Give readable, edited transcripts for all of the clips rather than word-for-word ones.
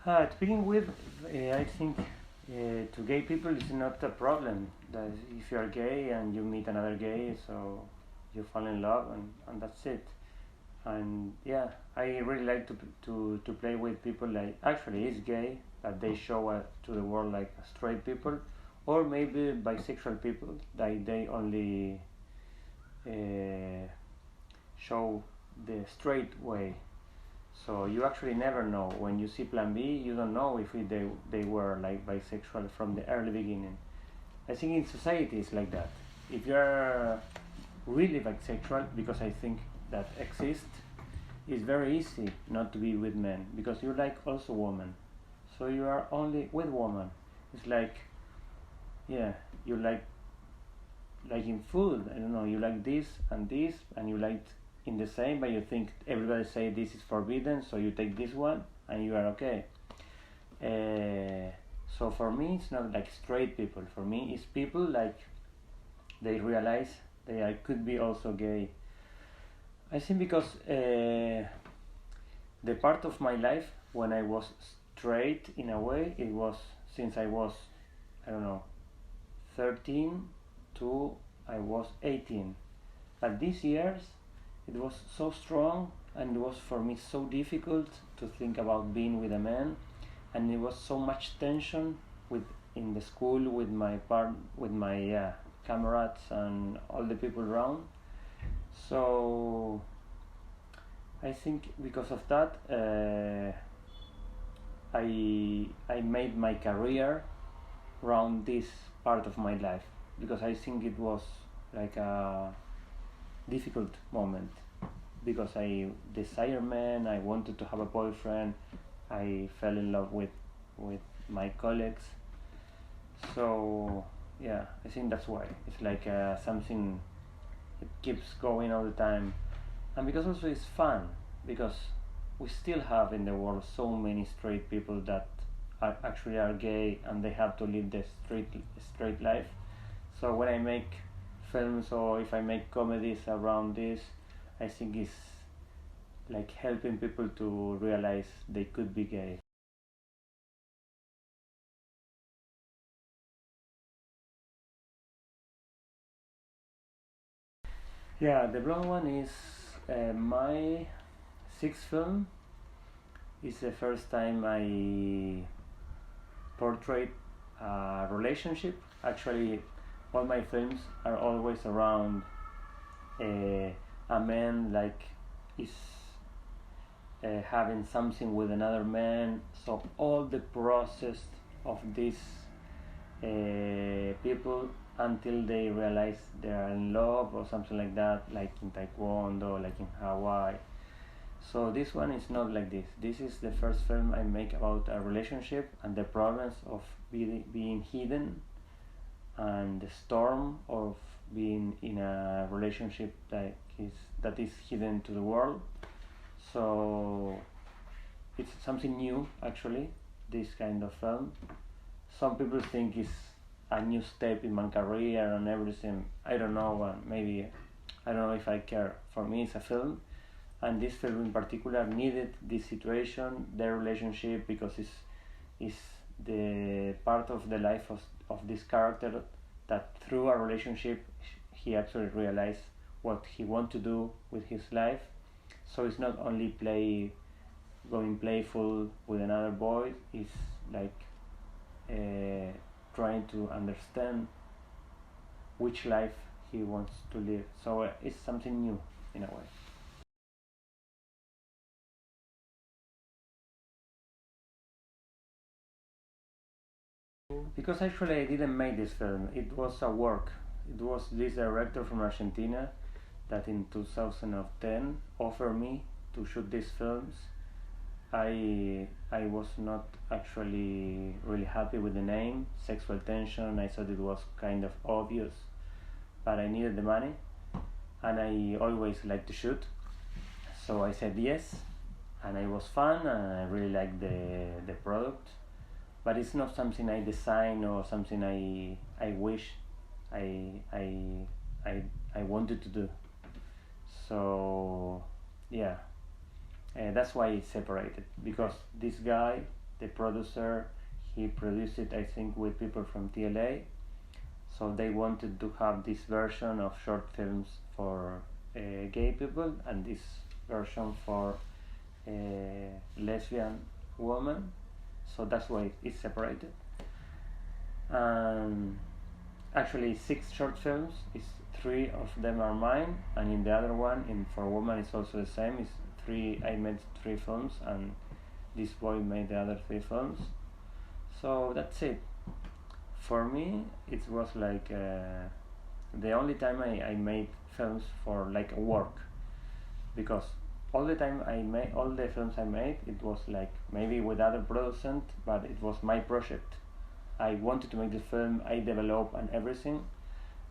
To begin with, I think to gay people it's not a problem. That if you are gay and you meet another gay, so you fall in love and that's it. And yeah, I really like to play with people like actually is gay, that they show to the world like straight people, or maybe bisexual people that they only show the straight way. So you actually never know. When you see Plan B, you don't know if they were like bisexual from the early beginning. I think in society it's like that. If you're really bisexual, because I think that exists, it's very easy not to be with men because you like also women. So you are only with women. It's like, yeah, you like in food. I don't know. You like this, and you like in the same, but you think everybody say this is forbidden, so you take this one and you are okay. So for me it's not like straight people. For me it's people like they realize they could be also gay. I think because the part of my life when I was straight in a way, it was since I was, I don't know, 13 to I was 18. But these years it was so strong, and it was for me so difficult to think about being with a man, and it was so much tension in the school with my comrades and all the people around. So I think because of that I made my career around this part of my life, because I think it was like a difficult moment, because I desired men, I wanted to have a boyfriend, I fell in love with my colleagues. So yeah, I think that's why it's like something that keeps going all the time. And because also it's fun, because we still have in the world so many straight people that actually are gay and they have to live the straight life. So when I make films or if I make comedies around this, I think it's like helping people to realize they could be gay. Yeah, the blonde one is my sixth film. It's the first time I portrayed a relationship. Actually, all my films are always around a man like is having something with another man. So all the process of these people until they realize they are in love or something like that, like in Taekwondo, like in Hawaii. So this one is not like this. This is the first film I make about a relationship and the problems of being hidden, and the storm of being in a relationship that is hidden to the world. So it's something new actually, this kind of film. Some people think it's a new step in my career and everything. I don't know, maybe I don't know if I care. For me it's a film, and this film in particular needed this situation, their relationship, because it's the part of the life of this character that through a relationship he actually realized what he wants to do with his life. So it's not only going playful with another boy, it's like trying to understand which life he wants to live. So it's something new in a way. Because actually I didn't make this film, it was a work. It was this director from Argentina that in 2010 offered me to shoot these films. I was not actually really happy with the name, Sexual Tension. I thought it was kind of obvious, but I needed the money, and I always like to shoot. So I said yes, and it was fun, and I really liked the product. But it's not something I design or something I wish I I I wanted to do. So yeah, that's why it's separated, because this guy the producer, he produced it, I think, with people from TLA. So they wanted to have this version of short films for gay people and this version for lesbian women. So that's why it's separated. And actually 6 short films, 3 of them are mine, and in the other one, for women, it's also the same. I made 3 films, and this boy made the other 3 films. So that's it. For me, it was like the only time I made films for like work, because all the films I made, it was like maybe with other producers, but it was my project. I wanted to make the film, I developed and everything.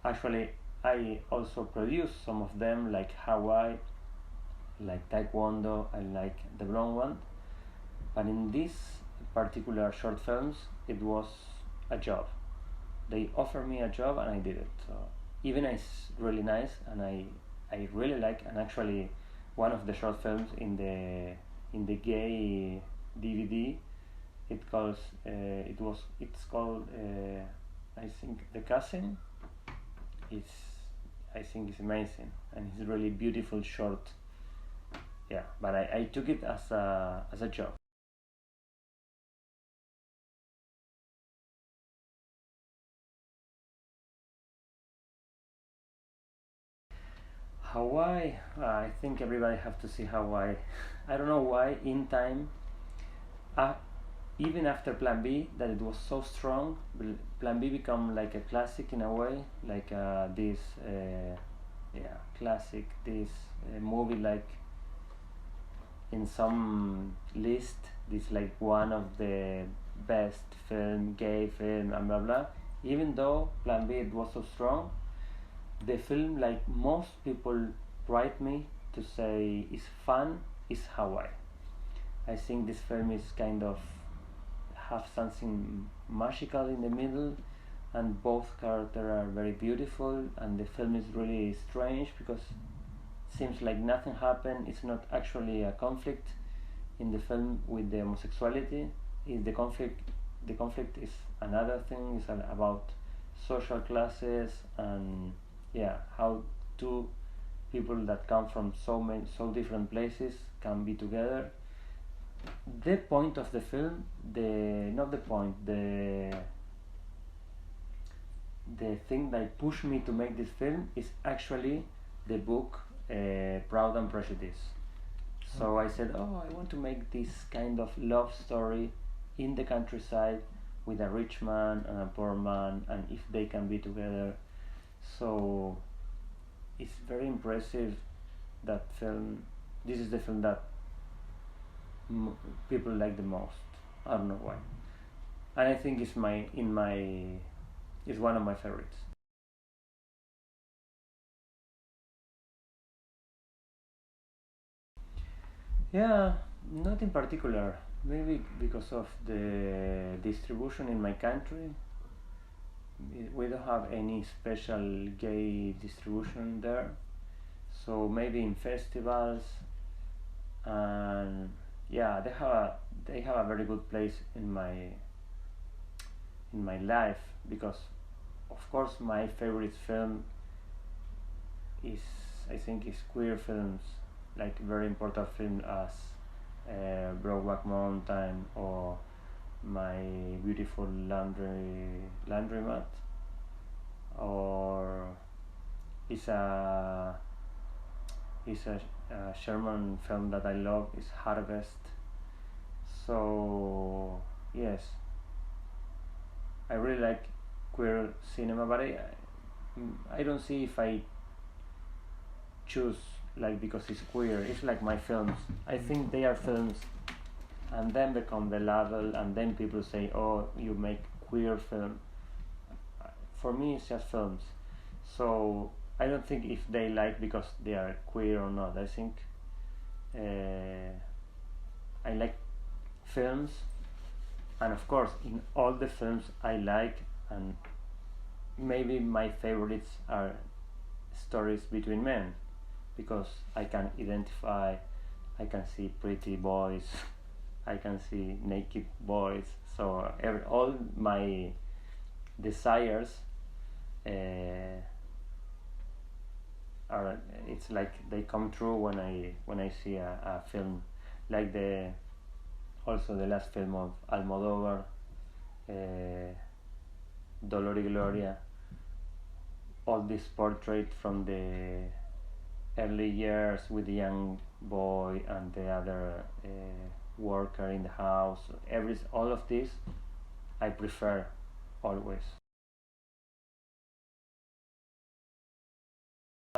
Actually, I also produced some of them, like Hawaii, like Taekwondo, and like the blonde one. But in these particular short films, it was a job. They offered me a job and I did it. So even it's really nice, and I really like. And actually, one of the short films in the gay DVD, it's called I think The Cousin. I think it's amazing, and it's really beautiful short. Yeah, but I took it as a job. Hawaii, I think everybody have to see Hawaii. I don't know why in time, even after Plan B, that it was so strong, Plan B become like a classic in a way, like this classic, this movie, like in some list, this like one of the best gay film, and blah blah. Even though Plan B it was so strong, the film, like most people write me to say is fun, is Hawaii. I think this film is kind of have something magical in the middle, and both characters are very beautiful, and the film is really strange because it seems like nothing happened. It's not actually a conflict in the film with the homosexuality. The conflict is another thing. It's about social classes, and how two people that come from so different places can be together. The point of the film, the thing that pushed me to make this film is actually the book Proud and Prejudice. So I said, I want to make this kind of love story in the countryside with a rich man and a poor man, and if they can be together. So it's very impressive, that film. This is the film that people like the most. I don't know why, and I think it's one of my favorites. Yeah, not in particular. Maybe because of the distribution in my country. We don't have any special gay distribution there, so maybe in festivals, and they have a very good place in my life, because of course my favorite film is, I think, is queer films, like very important film as Brokeback Mountain or My Beautiful Laundromat, or it's a Sherman film that I love is Harvest. So yes, I really like queer cinema, but I don't see if I choose like because it's queer. It's like my films. I think they are films, and then become the label, and then people say, "Oh, you make queer film." For me, it's just films. So I don't think if they like because they are queer or not. I think I like films, and of course, in all the films I like, and maybe my favorites are stories between men, because I can identify, I can see pretty boys I can see naked boys. So all my desires are, it's like they come true when I see a film like also the last film of Almodóvar, Dolor y Gloria. All this portrait from the early years with the young boy and the other worker in the house. All of this I prefer always.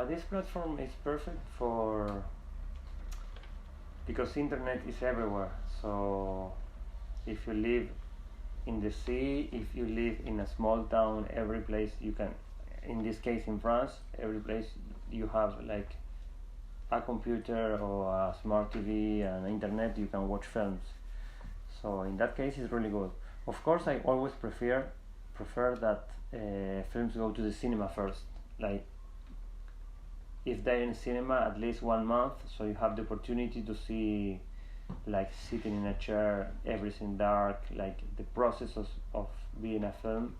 This platform is perfect because internet is everywhere. So if you live in the sea, if you live in a small town, every place you can, in this case in France, every place you have like a computer or a smart TV and internet, you can watch films. So in that case it's really good. Of course I always prefer that films go to the cinema first, like if they're in cinema at least 1 month, so you have the opportunity to see, like sitting in a chair, everything dark, like the process of being a film,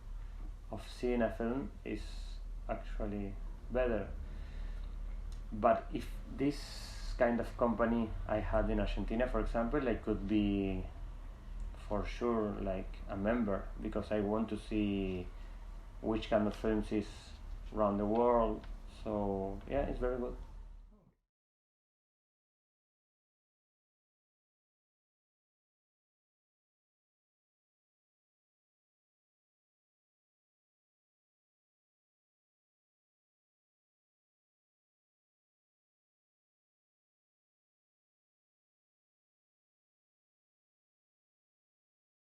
of seeing a film is actually better. But if this kind of company I had in Argentina, for example, I could be for sure like a member, because I want to see which kind of films is around the world. So yeah, it's very good.